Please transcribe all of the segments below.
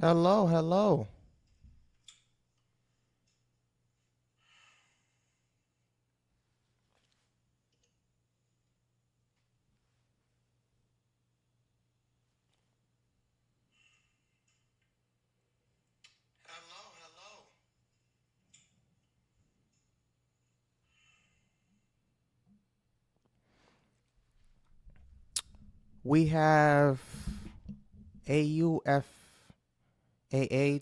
Hello, hello. Hello, hello. We have AUFAA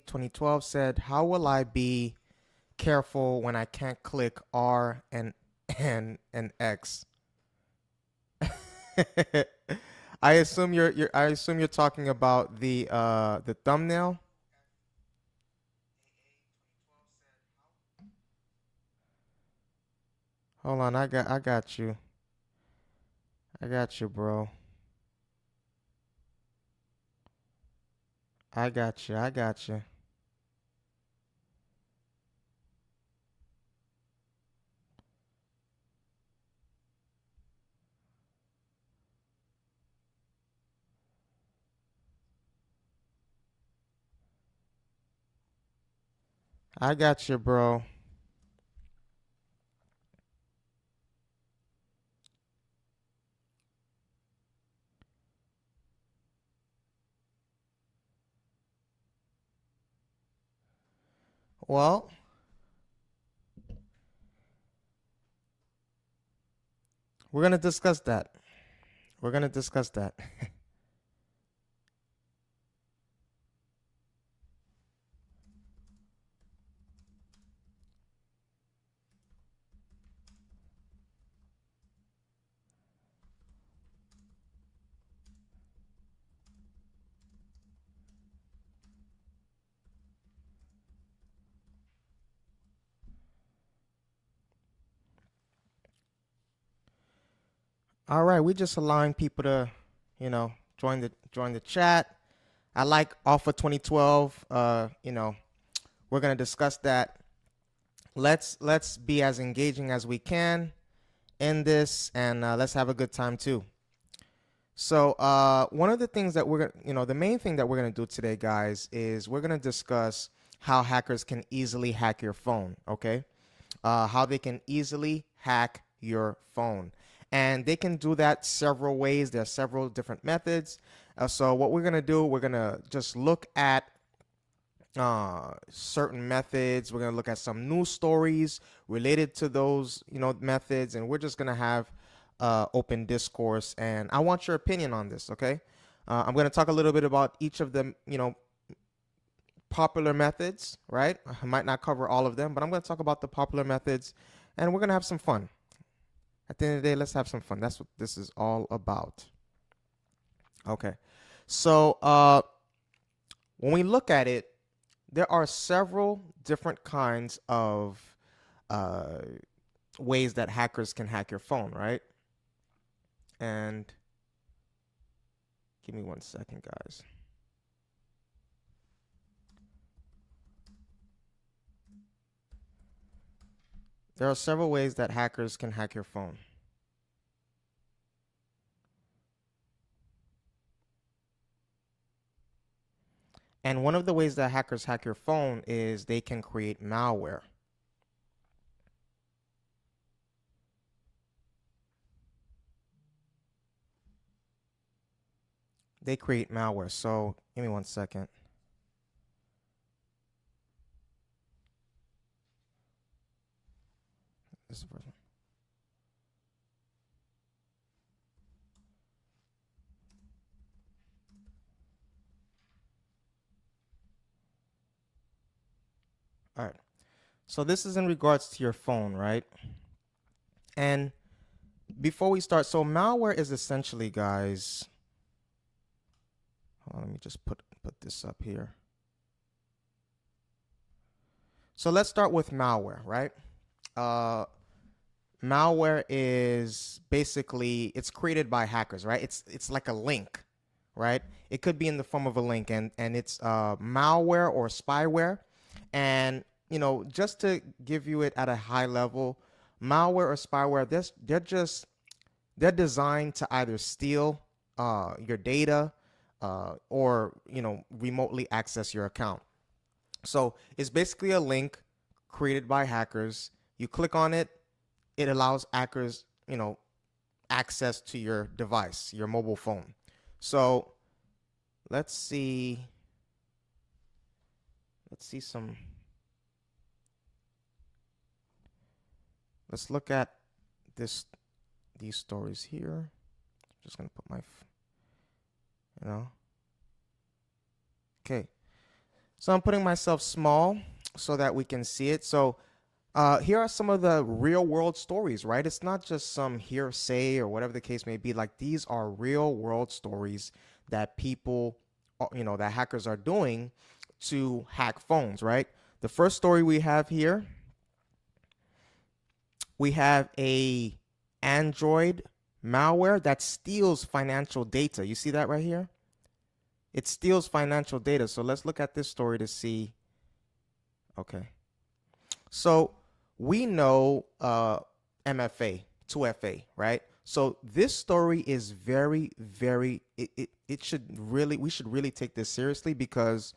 2012 said, "How will I be careful when I can't click R and and X?" I assume you're talking about the thumbnail. Hold on, I got you. I got you, bro. I got you. I got you. I got you, bro. Well, we're gonna discuss that. We're gonna discuss that. All right, we just allowing people to, join the chat. I like Alpha 2012. We're gonna discuss that. Let's be as engaging as we can in this, and let's have a good time too. So, one of the things that we're gonna, the main thing that we're gonna do today, guys, is we're gonna discuss how hackers can easily hack your phone. Okay, how they can easily hack your phone. And they can do that several ways. There are several different methods. So what we're going to do, we're going to just look at certain methods. We're going to look at some news stories related to those, methods. And we're just going to have open discourse. And I want your opinion on this, okay? I'm going to talk a little bit about each of them, popular methods, right? I might not cover all of them, but I'm going to talk about the popular methods and we're going to have some fun. At the end of the day, let's have some fun. That's what this is all about. Okay. So, when we look at it, there are several different kinds of uh, ways that hackers can hack your phone, right? And give me 1 second, guys. There are several ways that hackers can hack your phone. And one of the ways that hackers hack your phone is they can create malware. They create malware. So give me 1 second. This is the first one. All right. So this is in regards to your phone, right? And before we start, so malware is essentially, guys. Hold on, let me just put this up here. So let's start with malware, right? Uh, Malware is basically it's created by hackers, right? It's like a link, right? It could be in the form of a link, and it's malware or spyware. And just to give you it at a high level, malware or spyware, they're designed to either steal your data, or remotely access your account. So it's basically a link created by hackers. You click on it, it allows hackers access to your device, your mobile phone. So let's see some. Let's look at these stories here. Just gonna put my, okay. So I'm putting myself small so that we can see it. So here are some of the real world stories, right? It's not just some hearsay or whatever the case may be. Like, these are real world stories that people, that hackers are doing to hack phones, right? The first story we have here, we have a Android malware that steals financial data. You see that right here? It steals financial data. So let's look at this story to see. Okay. So we know MFA, 2FA, right? So this story is very, very, we should really take this seriously, because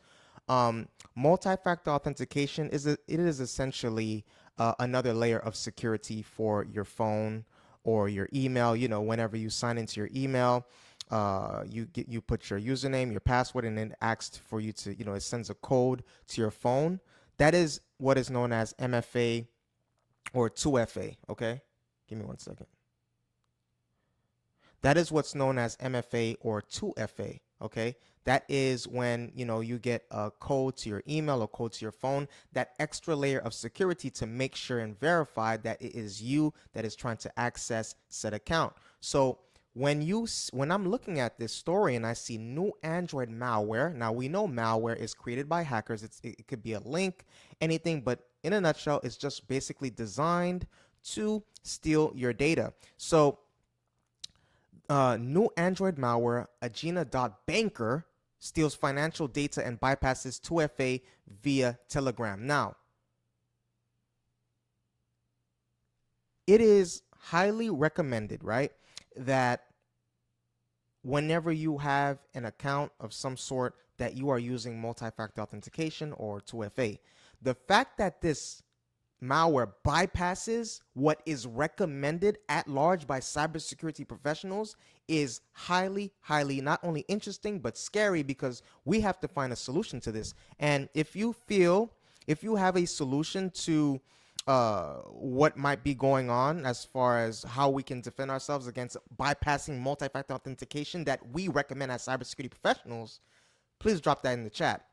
multi-factor authentication is essentially another layer of security for your phone or your email. Whenever you sign into your email, you put your username, your password, and then it asks for you to, it sends a code to your phone. That is what is known as MFA or 2FA, okay? Give me 1 second. That is what's known as MFA or 2FA, okay? That is when, you get a code to your email or code to your phone, that extra layer of security to make sure and verify that it is you that is trying to access said account. So when I'm looking at this story and I see new Android malware, now we know malware is created by hackers. It could be a link, anything, but in a nutshell, it's just basically designed to steal your data. So new Android malware, Agena.banker, steals financial data and bypasses 2FA via Telegram. Now, it is highly recommended, right, that whenever you have an account of some sort that you are using multi-factor authentication or 2FA, the fact that this malware bypasses what is recommended at large by cybersecurity professionals is highly, highly not only interesting but scary, because we have to find a solution to this. And if you have a solution to what might be going on as far as how we can defend ourselves against bypassing multi-factor authentication that we recommend as cybersecurity professionals, please drop that in the chat.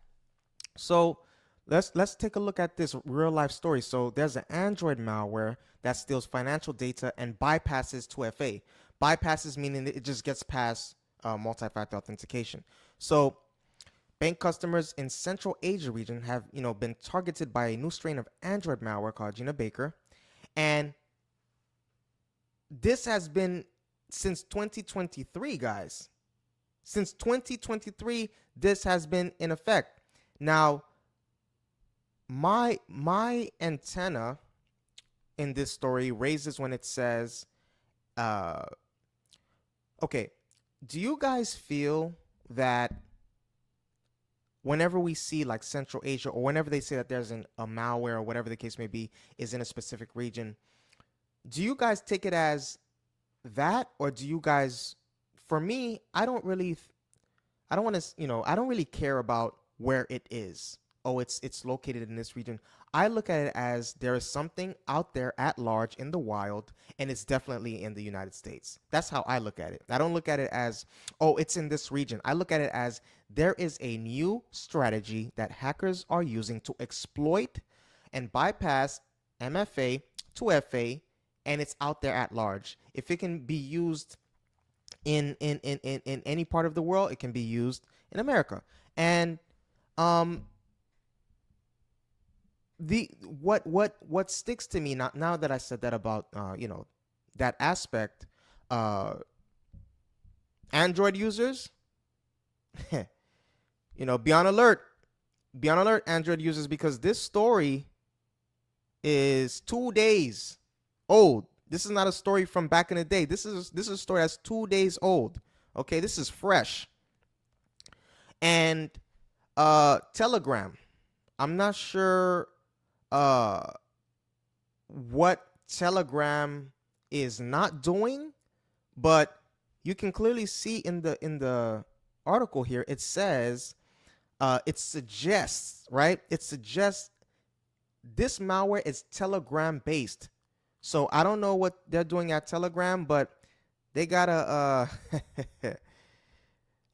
So let's take a look at this real life story. So there's an Android malware that steals financial data and bypasses 2FA. Bypasses meaning it just gets past multi-factor authentication. So bank customers in Central Asia region have been targeted by a new strain of Android malware called Agena.banker, and this has been since 2023, guys. Since 2023, this has been in effect. Now, my antenna in this story raises when it says, okay, do you guys feel that whenever we see like Central Asia, or whenever they say that there's a malware or whatever the case may be is in a specific region, do you guys take it as that, or do you guys, for me, I don't really care about where it is. Oh, it's located in this region. I look at it as there is something out there at large in the wild, and it's definitely in the United States. That's how I look at it. I don't look at it as, oh, it's in this region. I look at it as there is a new strategy that hackers are using to exploit and bypass MFA, 2FA, and it's out there at large. If it can be used in any part of the world, it can be used in America. And what sticks to me now that I said that about that aspect, Android users, be on alert, Android users, because this story is 2 days old. This is not a story from back in the day. This is a story that's 2 days old. Okay, this is fresh. And Telegram. I'm not sure what Telegram is not doing, but you can clearly see in the article here, it says it suggests, right? It suggests this malware is Telegram based. So I don't know what they're doing at Telegram, but they gotta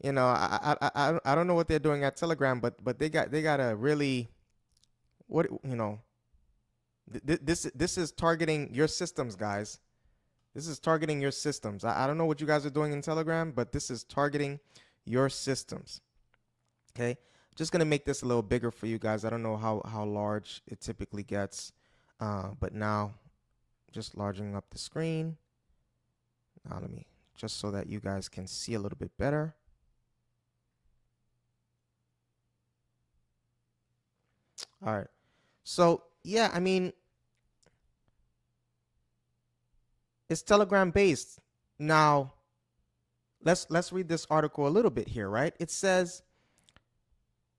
you know, I don't know what they're doing at Telegram, but they gotta really, what, you know, this is targeting your systems, guys. This is targeting your systems. I don't know what you guys are doing in Telegram, but this is targeting your systems. Okay, just gonna make this a little bigger for you guys. I don't know how large it typically gets, but now just largening up the screen. Now let me, just so that you guys can see a little bit better. All right. So yeah, I mean, it's Telegram based. Now, let's read this article a little bit here, right? It says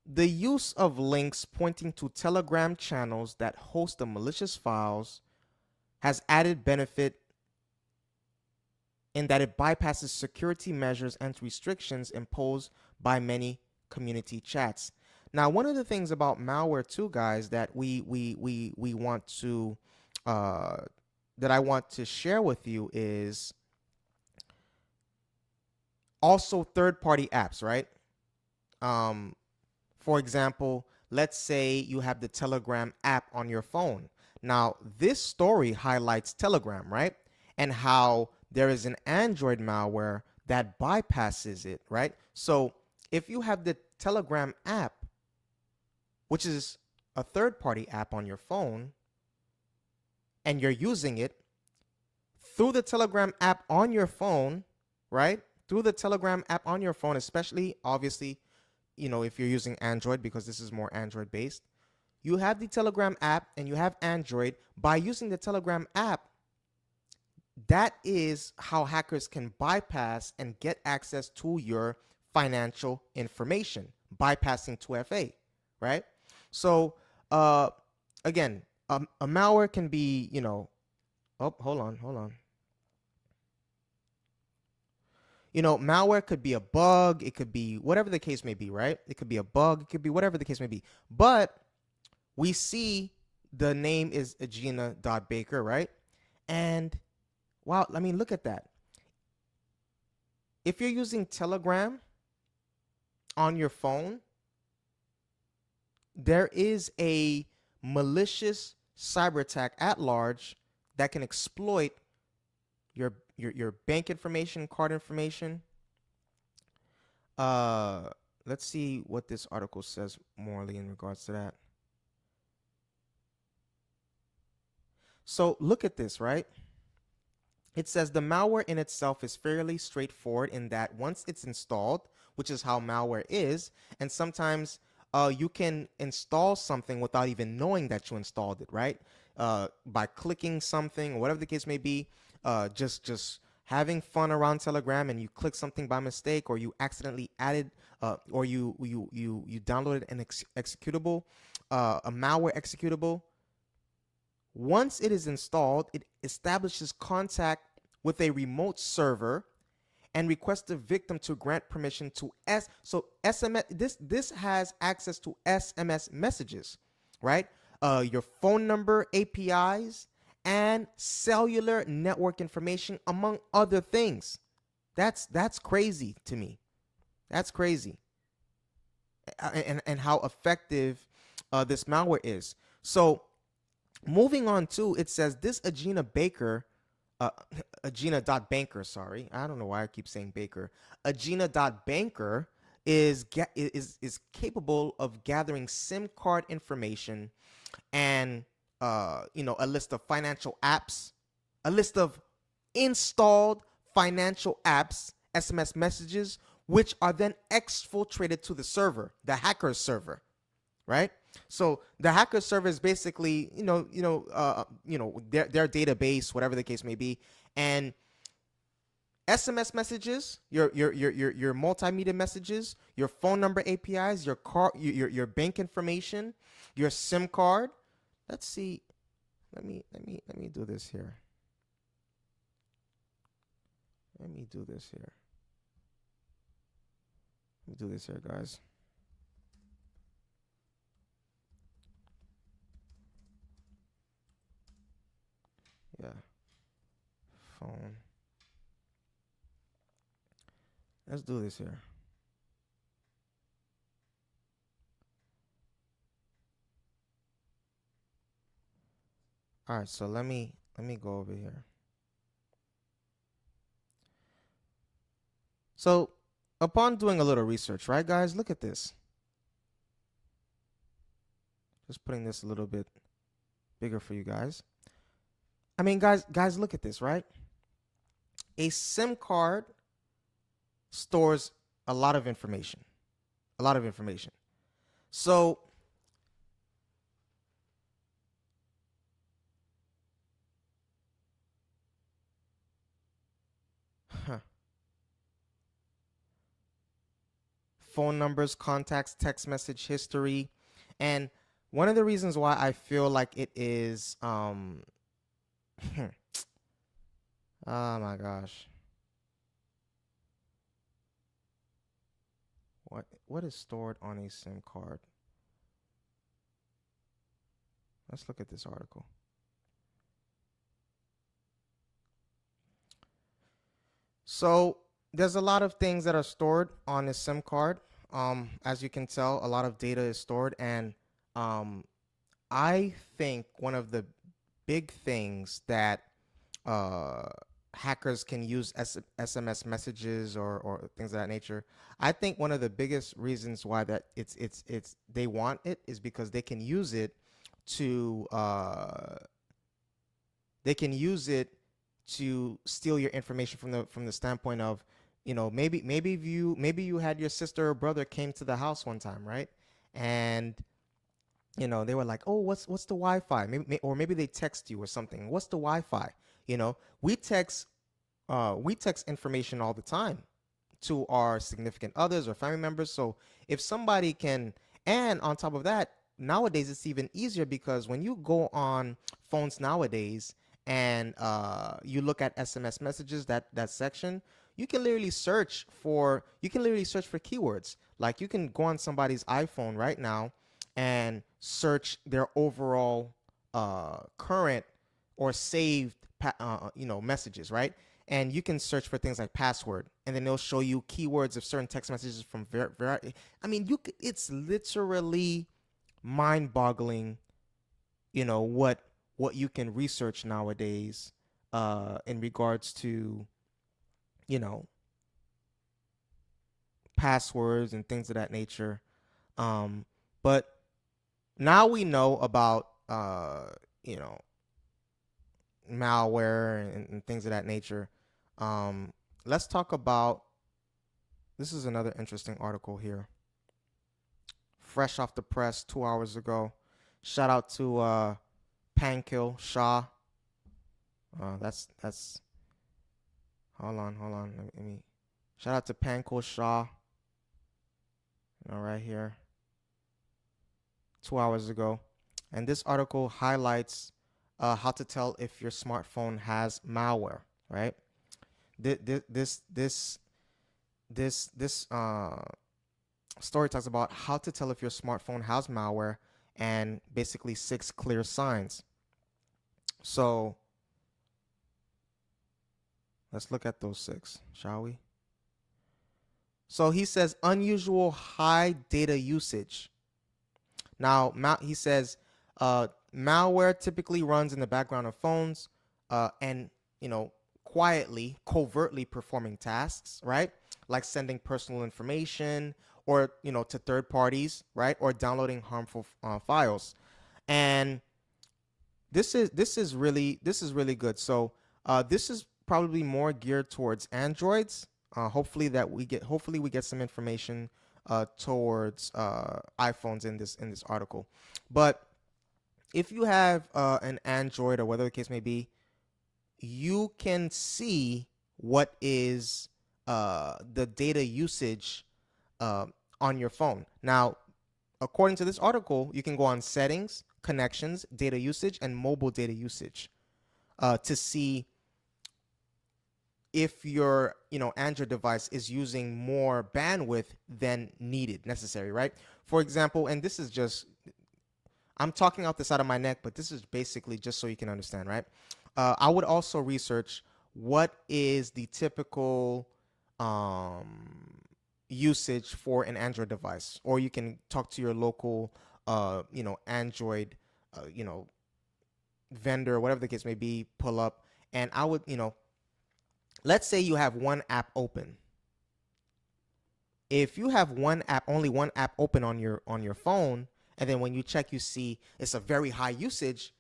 the use of links pointing to Telegram channels that host the malicious files has added benefit in that it bypasses security measures and restrictions imposed by many community chats. Now, one of the things about malware too, guys, that we want to that I want to share with you is also third-party apps, right? For example, let's say you have the Telegram app on your phone. Now, this story highlights Telegram, right? And how there is an Android malware that bypasses it, right? So if you have the Telegram app, which is a third-party app on your phone, and you're using it through the Telegram app on your phone, right? Through the Telegram app on your phone, especially, obviously, you know, if you're using Android, because this is more Android based, you have the Telegram app and you have Android. By using the Telegram app, that is how hackers can bypass and get access to your financial information, bypassing 2FA, right? So again, a malware can be, you know, oh, hold on. You know, malware could be a bug. It could be whatever the case may be, right? It could be a bug. It could be whatever the case may be. But we see the name is Agena.Baker, right? And wow, I mean, look at that. If you're using Telegram on your phone, there is a malicious cyber attack at large that can exploit your bank information, card information. Let's see what this article says morally in regards to that. So look at this, right? It says the malware in itself is fairly straightforward in that once it's installed, which is how malware is, and sometimes you can install something without even knowing that you installed it, right? By clicking something, or whatever the case may be, just having fun around Telegram, and you click something by mistake, or you accidentally added, or you downloaded an executable, a malware executable. Once it is installed, it establishes contact with a remote server and requests the victim to grant permission to so SMS. This has access to SMS messages, right? Your phone number, APIs, and cellular network information, among other things. That's crazy to me. That's crazy. And how effective this malware is. So moving on to, it says this Agena.Baker, Agena.Banker, sorry. I don't know why I keep saying Baker. Agena.Banker is capable of gathering SIM card information and you know, a list of financial apps, a list of installed financial apps, SMS messages, which are then exfiltrated to the server, the hacker's server, right? So the hacker server is basically, their database, whatever the case may be, and SMS messages, your multimedia messages, your phone number APIs, your bank information, your SIM card. Let's see. Let me do this here. Let me do this here. Let me do this here, guys. Yeah. Phone. Let's do this here. All right, so let me go over here. So, upon doing a little research, right, guys, look at this. Just putting this a little bit bigger for you guys. I mean, guys, look at this, right? A SIM card stores a lot of information. A lot of information. So, phone numbers, contacts, text message history. And one of the reasons why I feel like it is oh my gosh. What is stored on a SIM card? Let's look at this article. So there's a lot of things that are stored on a SIM card. As you can tell, a lot of data is stored, and I think one of the big things that hackers can use SMS messages or things of that nature. I think one of the biggest reasons why that it's they want it is because they can use it to steal your information from the standpoint of, maybe you had your sister or brother came to the house one time, right? And they were like, oh, what's the Wi-Fi? Maybe they text you or something. What's the Wi-Fi? We text information all the time to our significant others or family members. So if somebody can, and on top of that, nowadays it's even easier because when you go on phones nowadays and you look at SMS messages, that section, you can literally search for keywords. Like you can go on somebody's iPhone right now and search their overall current or saved messages, right? And you can search for things like password, and then they'll show you keywords of certain text messages from I mean, it's literally mind-boggling, what you can research nowadays in regards to, passwords and things of that nature. But now we know about malware and things of that nature. Let's talk about, this is another interesting article here, fresh off the press 2 hours ago. Shout out to Pankil Shah. That's hold on. Let me shout out to Pankil Shah. Right here. 2 hours ago. And this article highlights how to tell if your smartphone has malware, right? This story talks about how to tell if your smartphone has malware and basically 6 clear signs. So let's look at those 6, shall we? So he says unusual high data usage. Now, he says malware typically runs in the background of phones and, quietly, covertly performing tasks, right? Like sending personal information or, to third parties, right? Or downloading harmful files. And this is really good. So this is probably more geared towards Androids. Hopefully we get some information towards iPhones in this article. But if you have an Android or whatever the case may be, you can see what is the data usage uh, on your phone. Now, according to this article, you can go on settings, connections, data usage, and mobile data usage to see if your Android device is using more bandwidth than needed, necessary, right? For example, and this is just, I'm talking out the side of my neck, but this is basically just so you can understand, right? I would also research what is the typical usage for an Android device, or you can talk to your local, Android, vendor, whatever the case may be, pull up, and I would, let's say you have one app open. If you have one app, only one app open on your phone, and then when you check, you see it's a very high usage,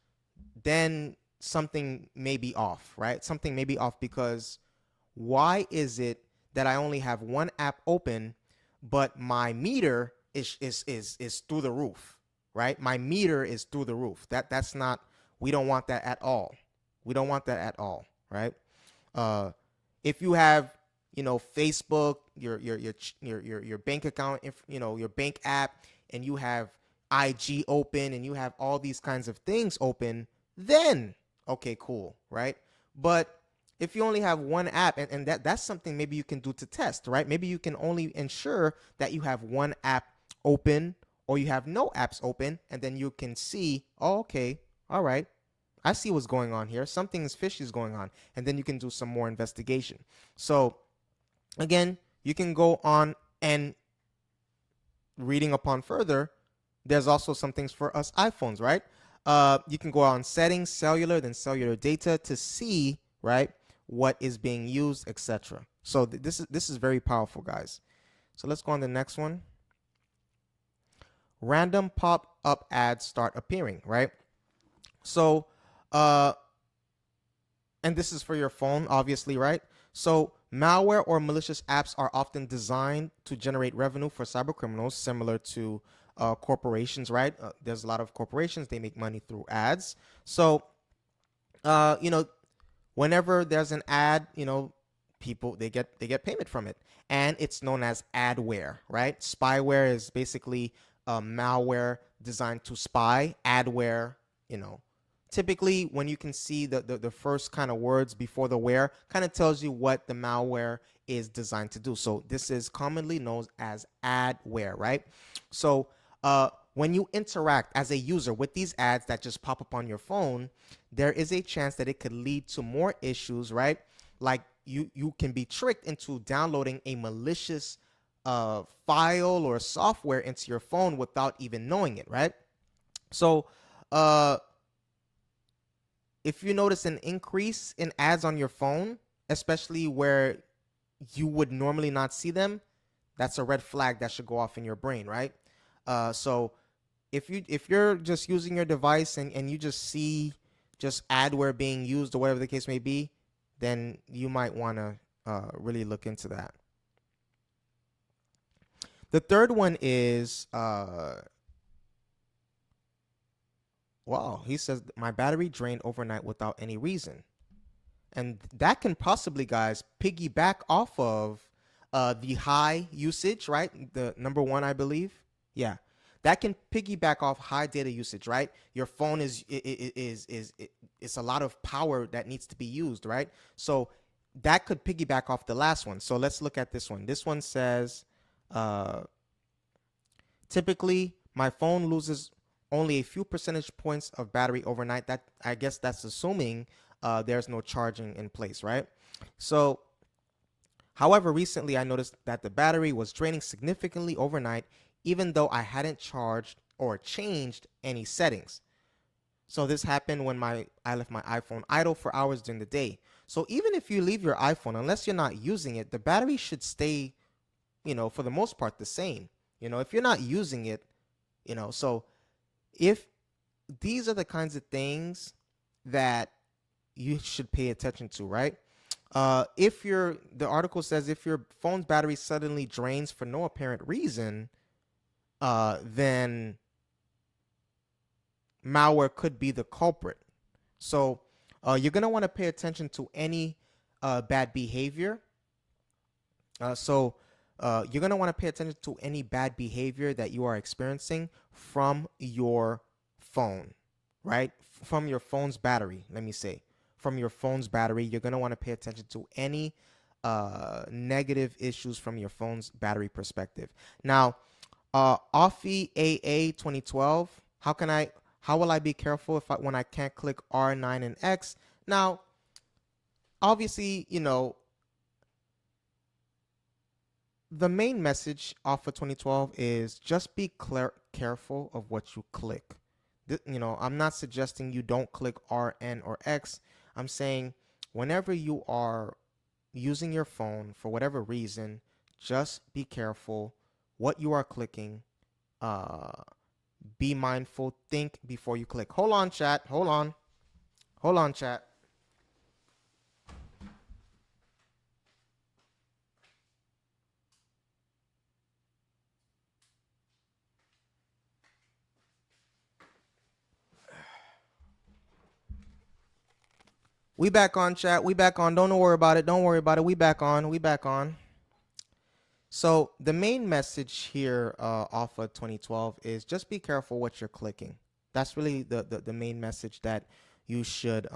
then something may be off, right? Something may be off because why is it that I only have one app open, but my meter is through the roof, right? My meter is through the roof. That's not. We don't want that at all. We don't want that at all, right? If you have, Facebook, your bank account, if your bank app, and you have IG open, and you have all these kinds of things open, then okay, cool, right? But if you only have one app, and that's something maybe you can do to test, right? Maybe you can only ensure that you have one app open, or you have no apps open, and then you can see, oh, okay, all right, I see what's going on here. Something fishy is going on. And then you can do some more investigation. So again, you can go on and reading upon further. There's also some things for us iPhones, right? You can go on settings, cellular, then cellular data to see, right, what is being used, etc. So this is very powerful, guys. So let's go on the next one. Random pop-up ads start appearing, right? So and this is for your phone, obviously, right? So malware or malicious apps are often designed to generate revenue for cyber criminals, similar to corporations, right? There's a lot of corporations, they make money through ads. So whenever there's an ad, people they get payment from it, and it's known as adware, right? Spyware is basically malware designed to spy. Adware, typically when you can see the first kind of words before the where, kind of tells you what the malware is designed to do. So this is commonly known as adware, right? So when you interact as a user with these ads that just pop up on your phone, there is a chance that it could lead to more issues, right? Like you can be tricked into downloading a malicious file or software into your phone without even knowing it, right? So if you notice an increase in ads on your phone, especially where you would normally not see them, that's a red flag that should go off in your brain, right? So if you're just using your device and you just see just adware being used or whatever the case may be, then you might want to really look into that. The third one is wow, he says my battery drained overnight without any reason. And that can possibly, guys, piggyback off of the high usage, right? The number one, I believe. Yeah, that can piggyback off high data usage, right? Your phone is it's a lot of power that needs to be used, right? So that could piggyback off the last one. So let's look at this one. This one says, typically my phone loses only a few percentage points of battery overnight. That, I guess that's assuming there's no charging in place, right? So, however, recently I noticed that the battery was draining significantly overnight, even though I hadn't charged or changed any settings. So this happened when I left my iPhone idle for hours during the day. So even if you leave your iPhone, unless you're not using it, the battery should stay, for the most part, the same. If you're not using it, so if these are the kinds of things that you should pay attention to, right? The article says if your phone's battery suddenly drains for no apparent reason, then malware could be the culprit. So you're going to want to pay attention to any bad behavior. So you're going to want to pay attention to any bad behavior that you are experiencing from your phone, right? From your phone's battery, let me say. From your phone's battery, you're going to want to pay attention to any negative issues from your phone's battery perspective. Now, Offie AA 2012, how will I be careful when I can't click R9 and X? Now, obviously, the main message off of 2012 is just be careful of what you click. I'm not suggesting you don't click R, N, or X. I'm saying whenever you are using your phone for whatever reason, just be careful what you are clicking. Be mindful. Think before you click. Hold on, chat. Hold on, chat. We back on, chat. We back on. Don't worry about it. Don't worry about it. We back on. We back on. So the main message here off of 2012 is just be careful what you're clicking. That's really the main message that you should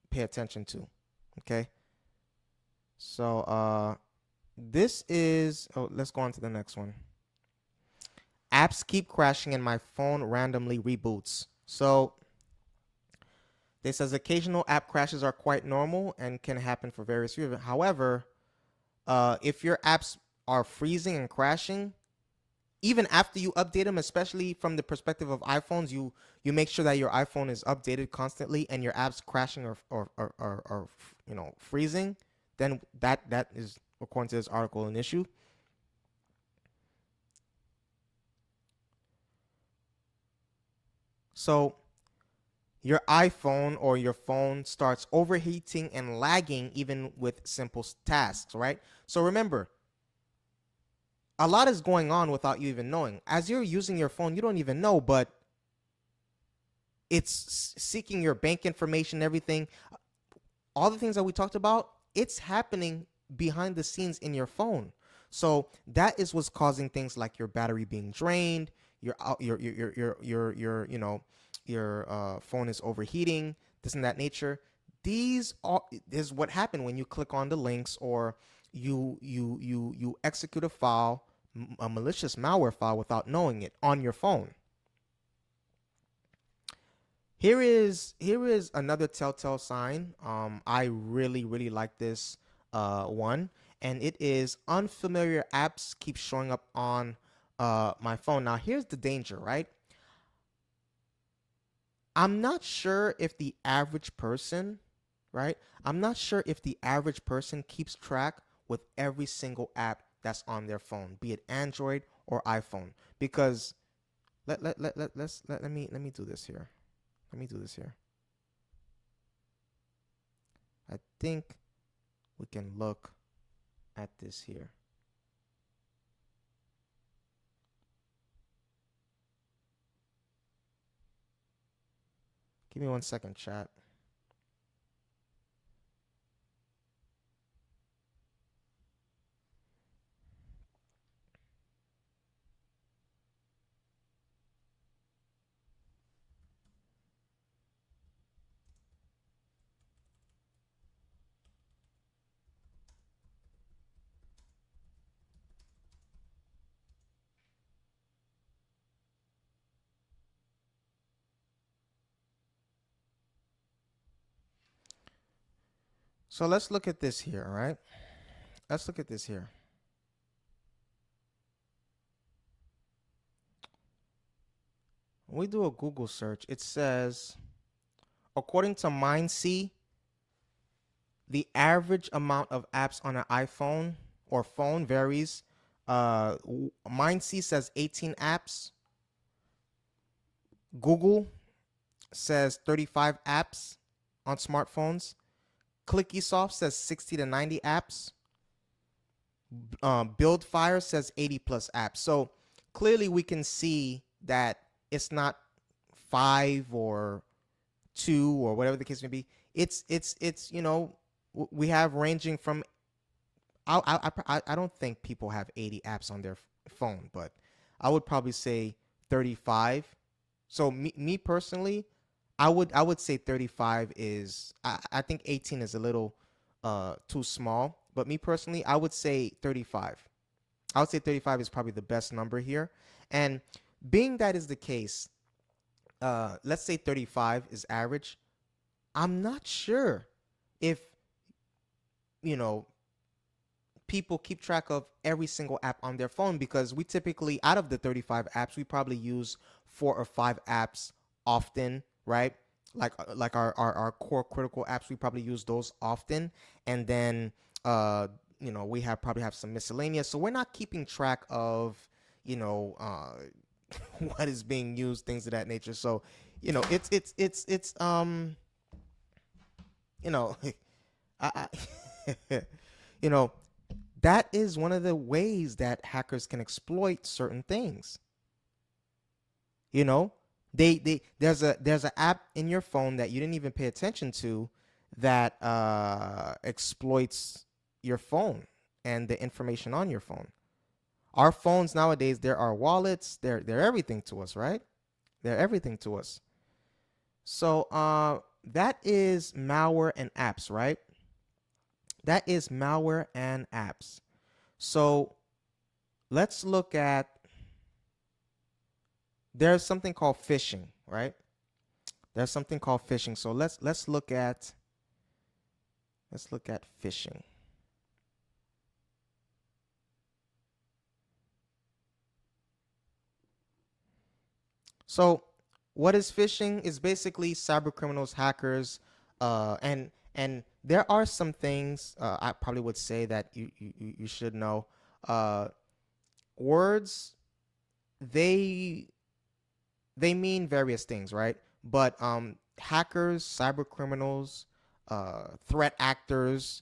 pay attention to. Okay. So this is, let's go on to the next one. Apps keep crashing and my phone randomly reboots. So this says occasional app crashes are quite normal and can happen for various reasons. However, if your apps are freezing and crashing, even after you update them, especially from the perspective of iPhones, you make sure that your iPhone is updated constantly and your apps crashing or freezing, then that is, according to this article, an issue. So your iPhone or your phone starts overheating and lagging even with simple tasks, right? So remember, a lot is going on without you even knowing. As you're using your phone, you don't even know, but it's seeking your bank information, everything. All the things that we talked about, it's happening behind the scenes in your phone. So that is what's causing things like your battery being drained, your phone is overheating, this and that nature. This is what happened when you click on the links or you execute a file, a malicious malware file, without knowing it on your phone. Here is another telltale sign. I really like this one, and it is unfamiliar apps keep showing up on my phone. Now here's the danger, right? I'm not sure if the average person, right? I'm not sure if the average person keeps track with every single app that's on their phone, be it Android or iPhone. Because let me do this here. Let me do this here. I think we can look at this here. Give me 1 second, chat. So let's look at this here, all right? Let's look at this here. When we do a Google search, it says, according to MindSee, the average amount of apps on an iPhone or phone varies. MindSee says 18 apps. Google says 35 apps on smartphones. ClickySoft says 60 to 90 apps. BuildFire says 80 plus apps. So clearly we can see that it's not 5 or 2 or whatever the case may be. It's we have ranging from I don't think people have 80 apps on their phone, but I would probably say 35. So me personally, I would say 35 is I think 18 is a little too small, but me personally, I would say 35. I would say 35 is probably the best number here. And being that is the case, let's say 35 is average. I'm not sure if, you know, people keep track of every single app on their phone, because we typically, out of the 35 apps, we probably use 4 or 5 apps often, right? Like our core critical apps, we probably use those often. And then, we probably have some miscellaneous. So we're not keeping track of, you know, what is being used, things of that nature. So, it's you know, I you know, that is one of the ways that hackers can exploit certain things. You know, there's an app in your phone that you didn't even pay attention to that exploits your phone and the information on your phone. Our phones nowadays, there are wallets, they're everything to us, right? They're everything to us. So that is malware and apps, right? That is malware and apps. So let's look at, there's something called phishing, right? There's something called phishing. So let's look at phishing. So what is phishing? Is basically cyber criminals, hackers, and there are some things I probably would say that you should know. Words, they mean various things, right? But hackers, cyber criminals, threat actors,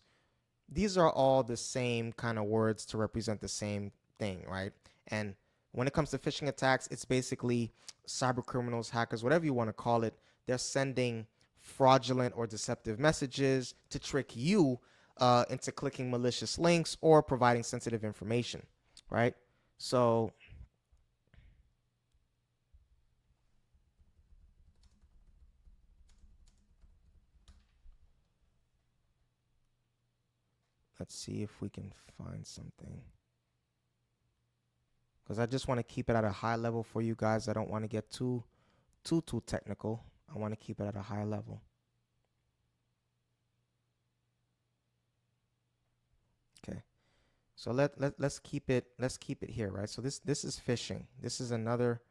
these are all the same kind of words to represent the same thing, right? And when it comes to phishing attacks, it's basically cyber criminals, hackers, whatever you want to call it. They're sending fraudulent or deceptive messages to trick you into clicking malicious links or providing sensitive information, right? So let's see if we can find something, because I just want to keep it at a high level for you guys. I don't want to get too technical. I want to keep it at a high level. Okay. So let's keep it here, right? So this is phishing. This is another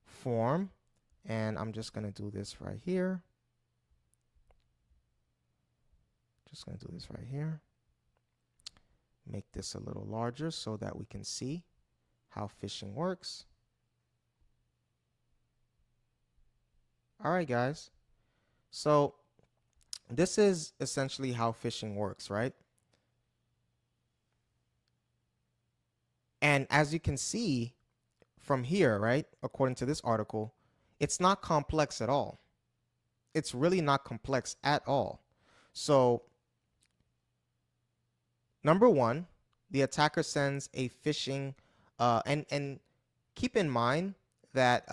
form, and I'm just going to do this right here. Just going to do this right here. Make this a little larger so that we can see how phishing works. All right, guys. So this is essentially how phishing works, right? And as you can see from here, right, according to this article, it's not complex at all. It's really not complex at all. So number one, the attacker sends a phishing, and keep in mind that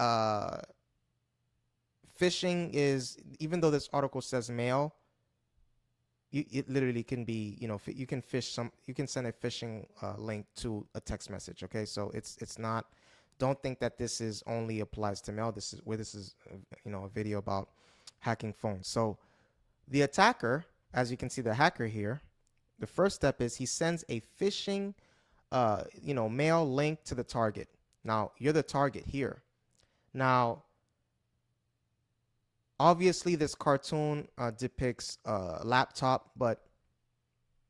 phishing is, even though this article says mail, it literally can be, you can send a phishing link to a text message. Okay, so it's not. Don't think that this is only applies to mail. This is a video about hacking phones. So the attacker, as you can see, the hacker here, the first step is he sends a phishing, mail link to the target. Now you're the target here. Now, obviously, this cartoon depicts a laptop, but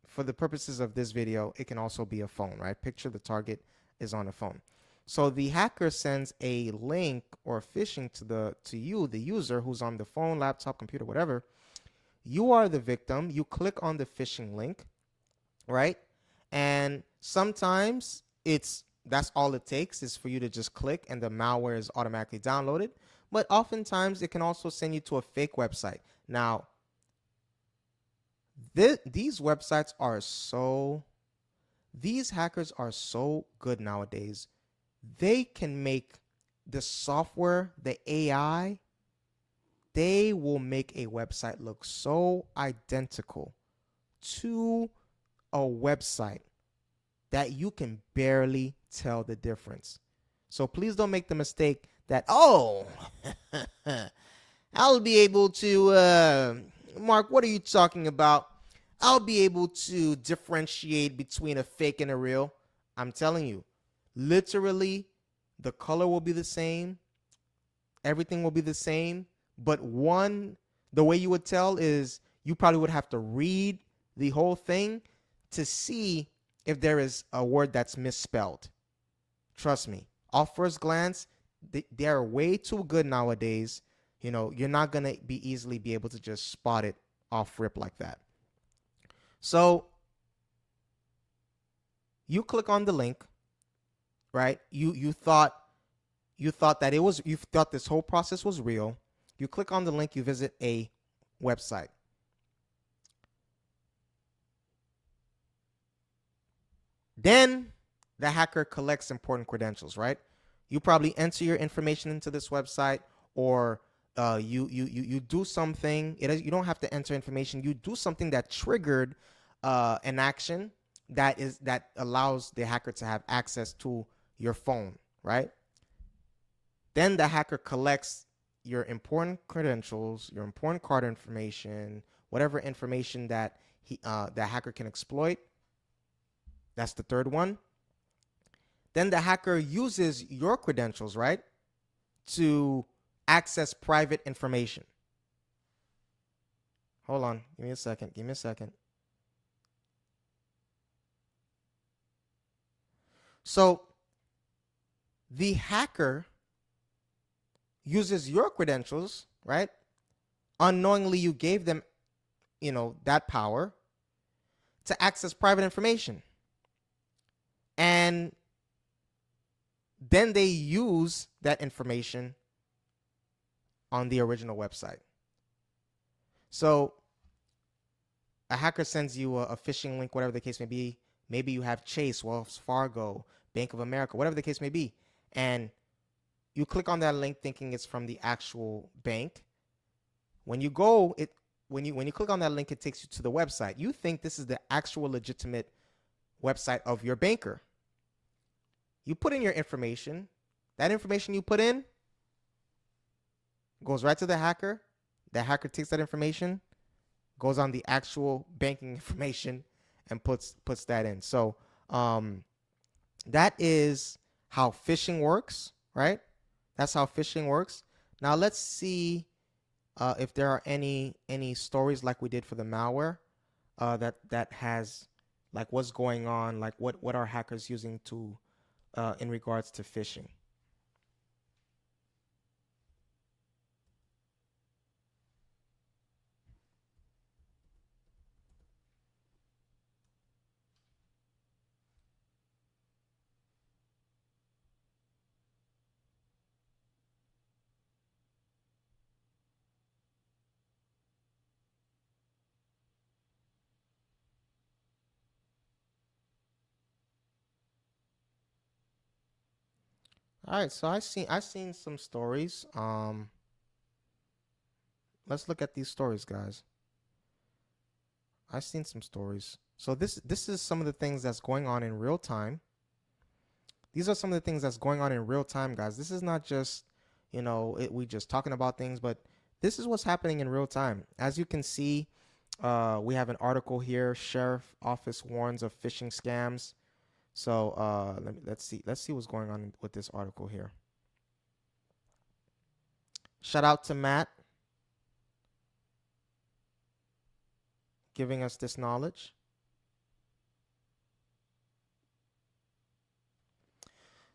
for the purposes of this video, it can also be a phone, right? Picture the target is on a phone. So the hacker sends a link or phishing to you, the user who's on the phone, laptop, computer, whatever. You are the victim. You click on the phishing link, right? And sometimes that's all it takes is for you to just click and the malware is automatically downloaded. But oftentimes it can also send you to a fake website. Now, These websites are so, these hackers are so good nowadays. They can make the software, the AI, they will make a website look so identical to a website that you can barely tell the difference. So please don't make the mistake that, oh, I'll be able to, Mark, what are you talking about? I'll be able to differentiate between a fake and a real. I'm telling you, literally, the color will be the same, everything will be the same, but the way you would tell is you probably would have to read the whole thing to see if there is a word that's misspelled. Trust me, off first glance, they are way too good nowadays. You're not going to be easily be able to just spot it off rip like that. So you click on the link, right? You thought that you thought this whole process was real. You click on the link, you visit a website. Then the hacker collects important credentials, right? You probably enter your information into this website, or you do something. You don't have to enter information. You do something that triggered an action that allows the hacker to have access to your phone, right? Then the hacker collects your important credentials, your important card information, whatever information that the hacker can exploit. That's the third one. Then the hacker uses your credentials, right, to access private information. Hold on. Give me a second. So the hacker uses your credentials, right? Unknowingly, you gave them, that power to access private information. And then they use that information on the original website. So a hacker sends you a phishing link, whatever the case may be. Maybe you have Chase, Wells Fargo, Bank of America, whatever the case may be. And you click on that link thinking it's from the actual bank. When you click on that link, it takes you to the website. You think this is the actual legitimate website of your banker. You put in your information. That information you put in goes right to the hacker. The hacker takes that information, goes on the actual banking information, and puts that in. So that is how phishing works, right? That's how phishing works. Now let's see if there are any stories like we did for the malware that has like what's going on, like what are hackers using to in regards to phishing. All right, so I seen some stories. Let's look at these stories, guys. I've seen some stories. So this is some of the things that's going on in real time. These are some of the things that's going on in real time, guys. This is not just, we just talking about things, but this is what's happening in real time. As you can see, we have an article here. Sheriff Office warns of phishing scams. So let's see what's going on with this article here. Shout out to Matt giving us this knowledge.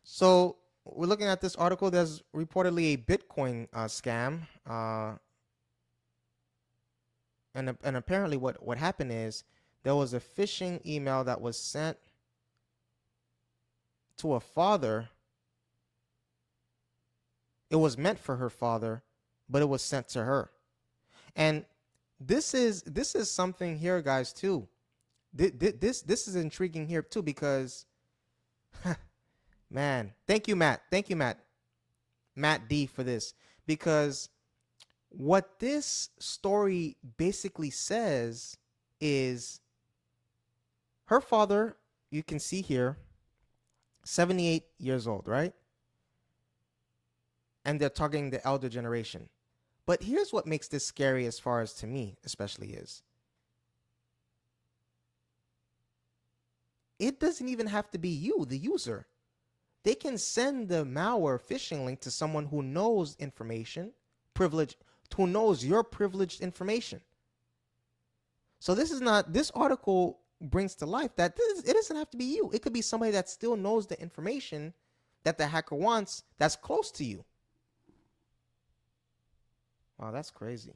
So we're looking at this article. There's reportedly a Bitcoin scam, and apparently what happened is there was a phishing email that was sent to a father. It was meant for her father, but it was sent to her. And This is something here, guys, too. This is intriguing here too because, man, thank you, Matt. Thank you, Matt D, for this, because what this story basically says is her father, you can see here, 78 years old, right? And they're targeting the elder generation. But here's what makes this scary, as far as to me especially, is it doesn't even have to be you, the user. They can send the malware phishing link to someone who knows information, privilege, who knows your privileged information. So this article brings to life that it doesn't have to be you. It could be somebody that still knows the information that the hacker wants, that's close to you. Wow, that's crazy.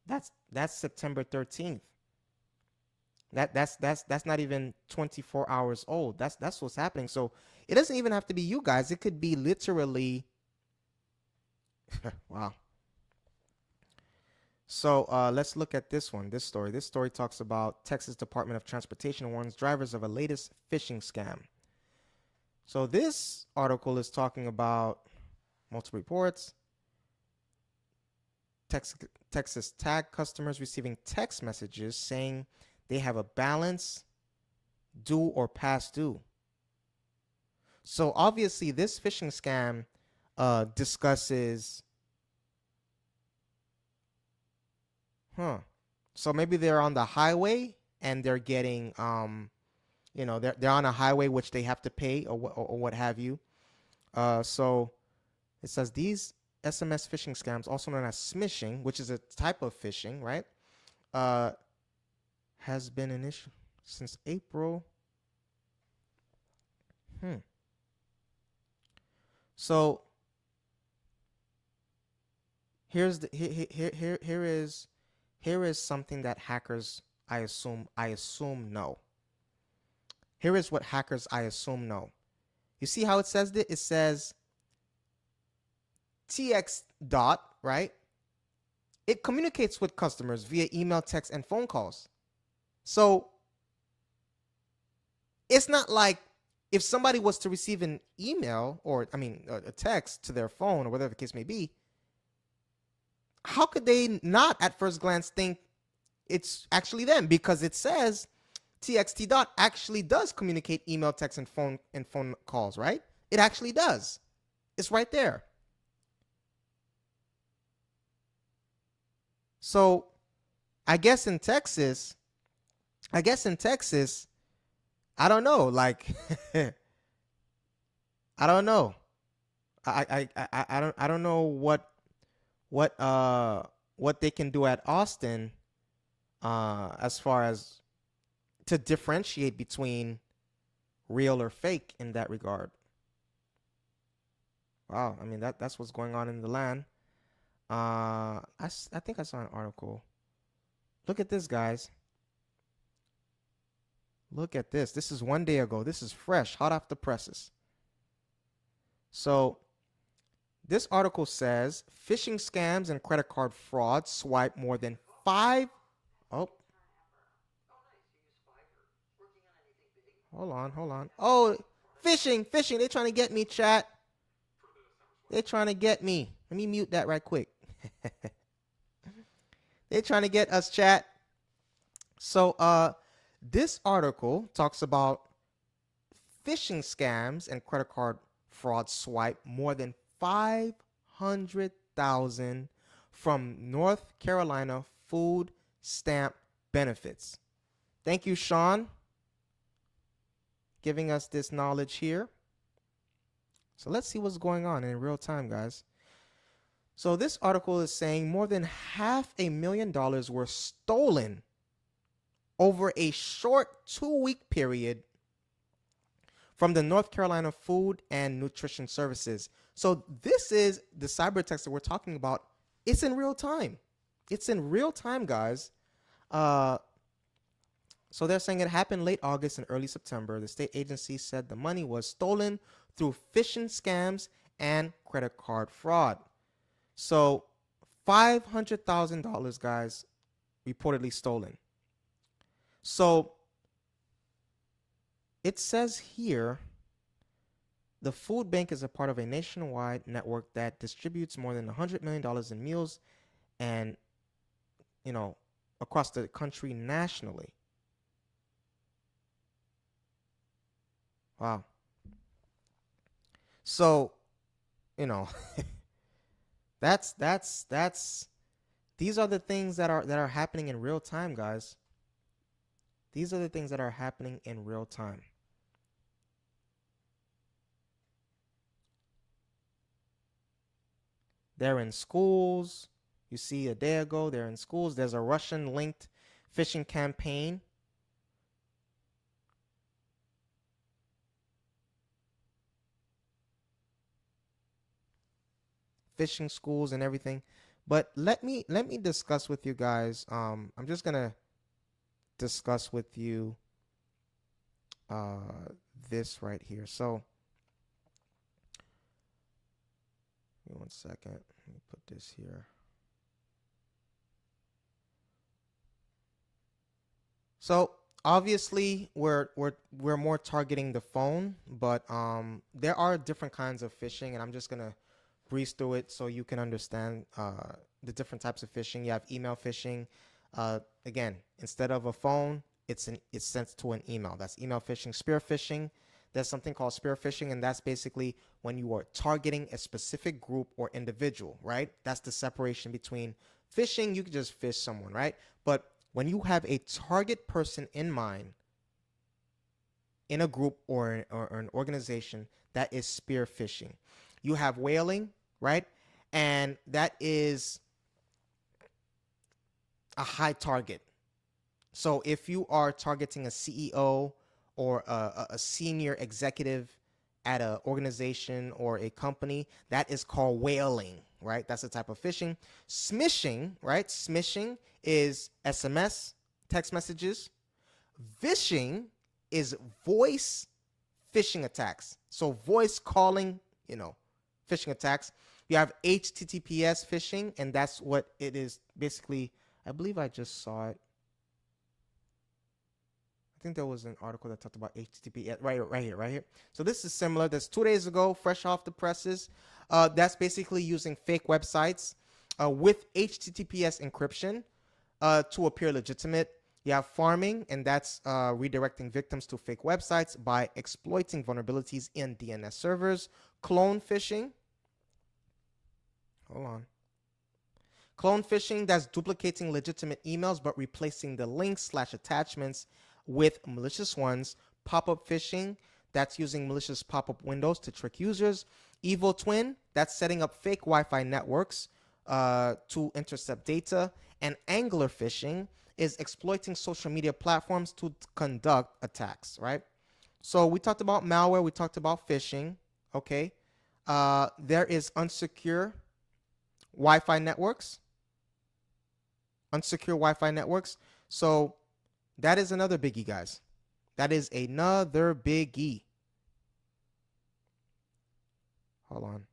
That's September 13th. That's not even 24 hours old. That's what's happening. So it doesn't even have to be you guys. It could be literally wow. So let's look at this one, this story. This story talks about Texas Department of Transportation warns drivers of a latest phishing scam. So this article is talking about multiple reports. Texas tag customers receiving text messages saying they have a balance due or past due. So obviously this phishing scam discusses, so maybe they're on the highway and they're getting, they're on a highway which they have to pay, or what have you. So it says these SMS phishing scams, also known as smishing, which is a type of phishing, right? Has been an issue since April. So here is something that hackers I assume know. Here is what hackers I assume know. You see how it says that? It says TX dot, right? It communicates with customers via email, text, and phone calls. So it's not like if somebody was to receive an email, or a text to their phone, or whatever the case may be, how could they not at first glance think it's actually them? Because it says TXT dot actually does communicate email, text, and phone calls, right? It actually does. It's right there. So I guess in Texas, I don't know, like I don't know. I don't know what they can do at Austin as far as to differentiate between real or fake in that regard. Wow, I mean that's what's going on in the land. I think I saw an article. Look at this, guys. Look at this. This is 1 day ago. This is fresh, hot off the presses. So this article says phishing scams and credit card fraud swipe more than 5. Oh. Hold on. Oh, phishing. They're trying to get me, chat. They're trying to get me. Let me mute that right quick. They're trying to get us, chat. So this article talks about phishing scams and credit card fraud swipe more than 500,000 from North Carolina food stamp benefits. Thank you, Sean, giving us this knowledge here. So let's see what's going on in real time, guys. So this article is saying more than $500,000 were stolen over a short 2-week period from the North Carolina Food and Nutrition Services. So this is the cyber attacks that we're talking about. It's in real time. It's in real time, guys. So they're saying it happened late August and early September. The state agency said the money was stolen through phishing scams and credit card fraud. So $500,000, guys, reportedly stolen. So it says here, the food bank is a part of a nationwide network that distributes more than $100 million in meals and, across the country nationally. Wow. So, you know, that's these are the things that are happening in real time, guys. These are the things that are happening in real time. They're in schools. You see a day ago, they're in schools. There's a Russian linked phishing campaign. Phishing schools and everything. But let me discuss with you guys. I'm just gonna discuss with you this right here. So give me 1 second. Let me put this here. So obviously we're more targeting the phone, but there are different kinds of phishing, and I'm just gonna breeze through it so you can understand the different types of phishing. You have email phishing. Again, instead of a phone, it's sent to an email. That's email phishing. Spear phishing. There's something called spear phishing, and that's basically when you are targeting a specific group or individual, right? That's the separation between phishing. You can just phish someone, right? But when you have a target person in mind in a group or an organization, that is spear phishing. You have whaling, right? And that is a high target. So if you are targeting a CEO or a senior executive at an organization or a company, that is called whaling, right? That's a type of phishing. Smishing, right? Smishing is SMS, text messages. Phishing is voice phishing attacks. So voice calling, phishing attacks. You have HTTPS phishing, and that's what it is basically. I believe I just saw it. I think there was an article that talked about HTTPS right here. So this is similar. That's 2 days ago, fresh off the presses. That's basically using fake websites with HTTPS encryption to appear legitimate. You have farming, and that's redirecting victims to fake websites by exploiting vulnerabilities in DNS servers. Clone phishing. Hold on. Clone phishing, that's duplicating legitimate emails but replacing the links/attachments with malicious ones. Pop-up phishing, that's using malicious pop-up windows to trick users. Evil twin, that's setting up fake Wi-Fi networks to intercept data. And angler phishing is exploiting social media platforms to conduct attacks, right? So we talked about malware, we talked about phishing, okay? There is unsecure Wi-Fi networks. Unsecure Wi-Fi networks. So that is another biggie, guys. That is another biggie. Hold on.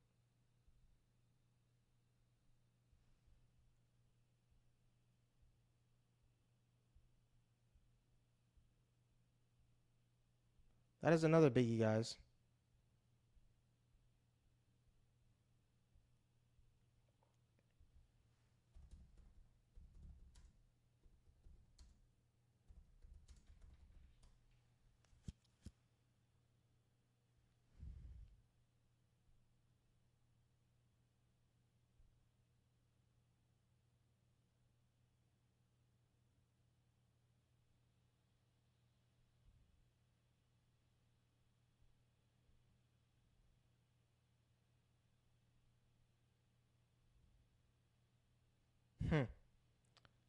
That is another biggie, guys.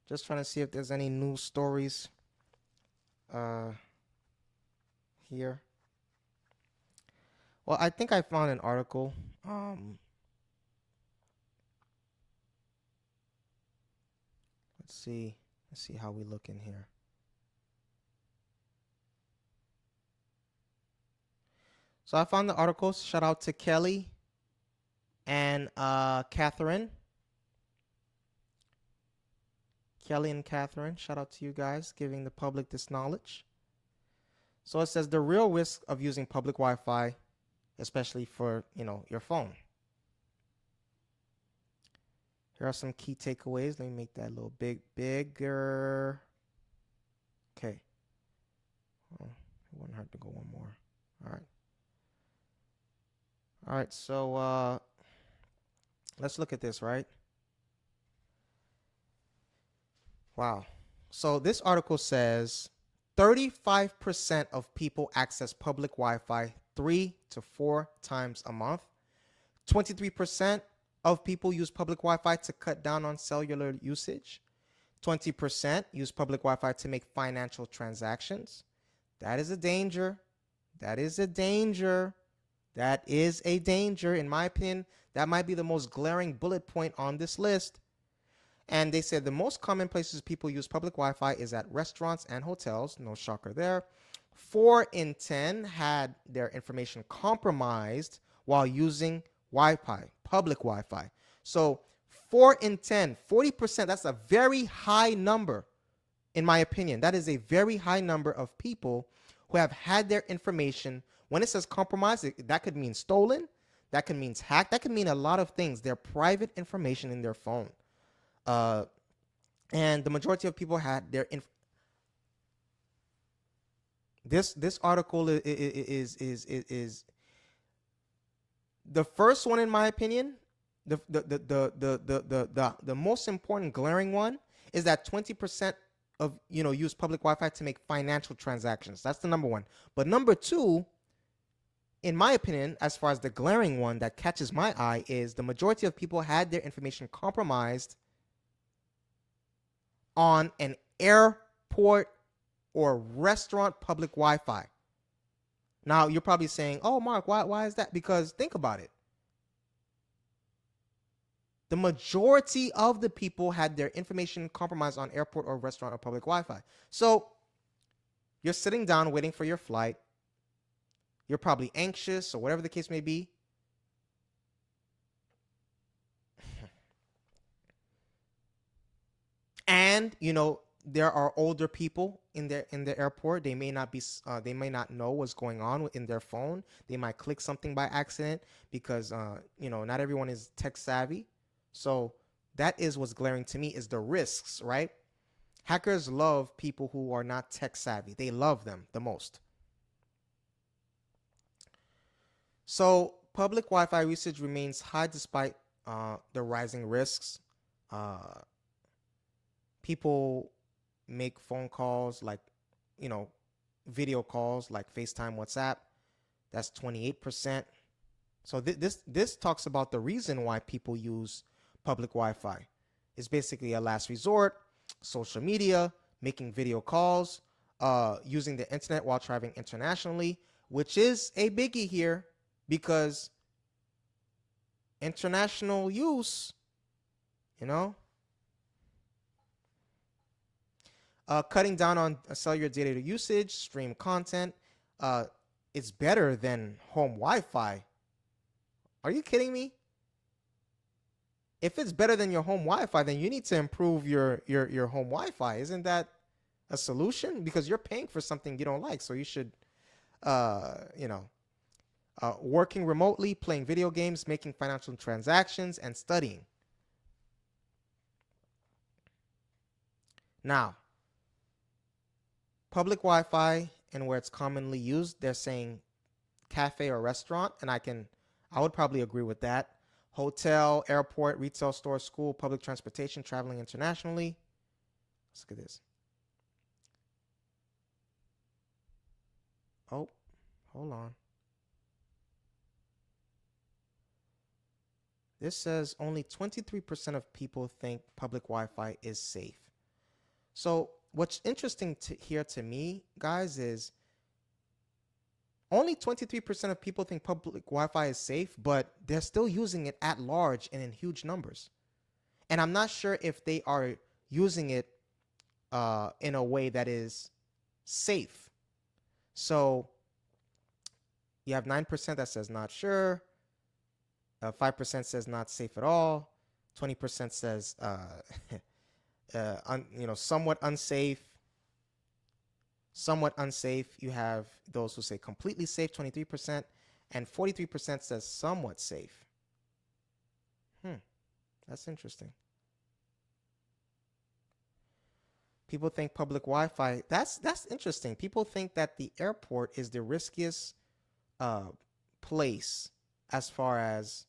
Just trying to see if there's any news stories here. Well, I think I found an article. Let's see. Let's see how we look in here. So I found the articles. Shout out to Kelly and Catherine. Kelly and Catherine, shout out to you guys giving the public this knowledge. So it says the real risk of using public Wi-Fi, especially for, your phone. Here are some key takeaways. Let me make that a little bigger. Okay. Oh, it wouldn't hurt to go one more. All right. All right, so let's look at this, right? Wow. So this article says 35% of people access public Wi-Fi 3 to 4 times a month. 23% of people use public Wi-Fi to cut down on cellular usage. 20% use public Wi-Fi to make financial transactions. That is a danger. That is a danger. That is a danger. In my opinion, that might be the most glaring bullet point on this list. And they said the most common places people use public Wi-Fi is at restaurants and hotels. No shocker there. 4 in 10 had their information compromised while using Wi-Fi, public Wi-Fi. So 4 in 10, 40%, that's a very high number, in my opinion. That is a very high number of people who have had their information. When it says compromised, that could mean stolen, that could mean hacked, that could mean a lot of things. Their private information in their phone. And the majority of people had their this article is the first one, in my opinion. The most important glaring one is that 20% of use public Wi-Fi to make financial transactions. That's the number one. But number two, in my opinion, as far as the glaring one that catches my eye, is the majority of people had their information compromised on an airport or restaurant public Wi-Fi. Now, you're probably saying, oh, Mark, why is that? Because think about it. The majority of the people had their information compromised on airport or restaurant or public Wi-Fi. So you're sitting down waiting for your flight. You're probably anxious or whatever the case may be. And, there are older people in the airport. They may not know what's going on in their phone. They might click something by accident because not everyone is tech savvy. So that is what's glaring to me, is the risks, right? Hackers love people who are not tech savvy. They love them the most. So public Wi-Fi usage remains high despite the rising risks. People make phone calls, like, video calls like FaceTime, WhatsApp. That's 28%. So this talks about the reason why people use public Wi-Fi. It's basically a last resort, social media, making video calls, using the internet while traveling internationally, which is a biggie here because international use, cutting down on cellular data usage, stream content, it's better than home Wi-Fi. Are you kidding me? If it's better than your home Wi-Fi, then you need to improve your home Wi-Fi. Isn't that a solution? Because you're paying for something you don't like, so you should, working remotely, playing video games, making financial transactions, and studying. Now, public Wi-Fi and where it's commonly used, they're saying cafe or restaurant, and I would probably agree with that. Hotel, airport, retail store, school, public transportation, traveling internationally. Let's look at this. Oh, hold on. This says only 23% of people think public Wi-Fi is safe. So what's interesting here to me, guys, is only 23% of people think public Wi-Fi is safe, but they're still using it at large and in huge numbers. And I'm not sure if they are using it in a way that is safe. So you have 9% that says not sure. 5% says not safe at all. 20% says somewhat unsafe. Somewhat unsafe. You have those who say completely safe, 23%, and 43% says somewhat safe. That's interesting. People think public Wi-Fi. That's interesting. People think that the airport is the riskiest place as far as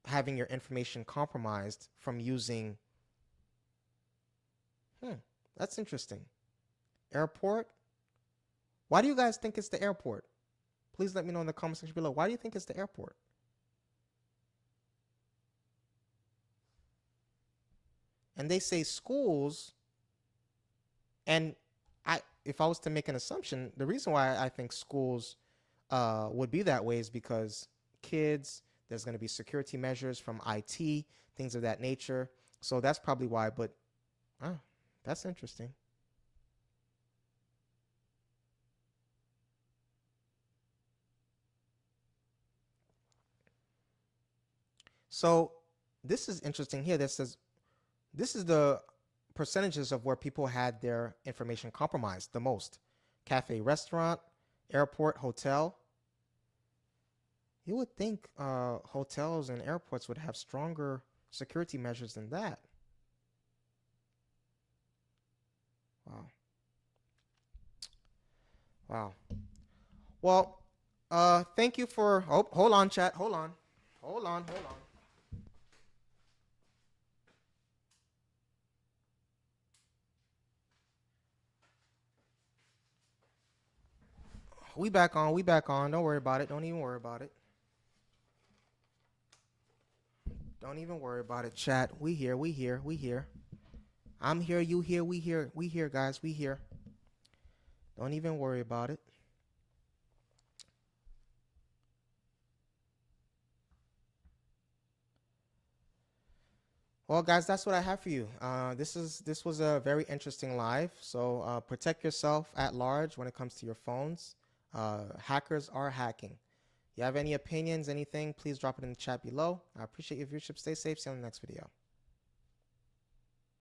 having your information compromised from using. That's interesting. Airport. Why do you guys think it's the airport? Please let me know in the comment section below. Why do you think it's the airport? And they say schools. And if I was to make an assumption, the reason why I think schools would be that way is because kids, there's going to be security measures from IT, things of that nature. So that's probably why. But that's interesting. So this is interesting here. That says this is the percentages of where people had their information compromised the most. Cafe, restaurant, airport, hotel. You would think hotels and airports would have stronger security measures than that. Wow. Wow. Well, thank you for. Oh, hold on, chat. Hold on. Hold on. Hold on. We back on. We back on. Don't worry about it. Don't even worry about it. Don't even worry about it, chat. We here. We here. We here. I'm here. You here. We here. We here, guys. We here. Don't even worry about it. Well, guys, that's what I have for you. This was a very interesting live. So protect yourself at large when it comes to your phones. Hackers are hacking. You have any opinions, anything, please drop it in the chat below. I appreciate your viewership. Stay safe. See you on the next video.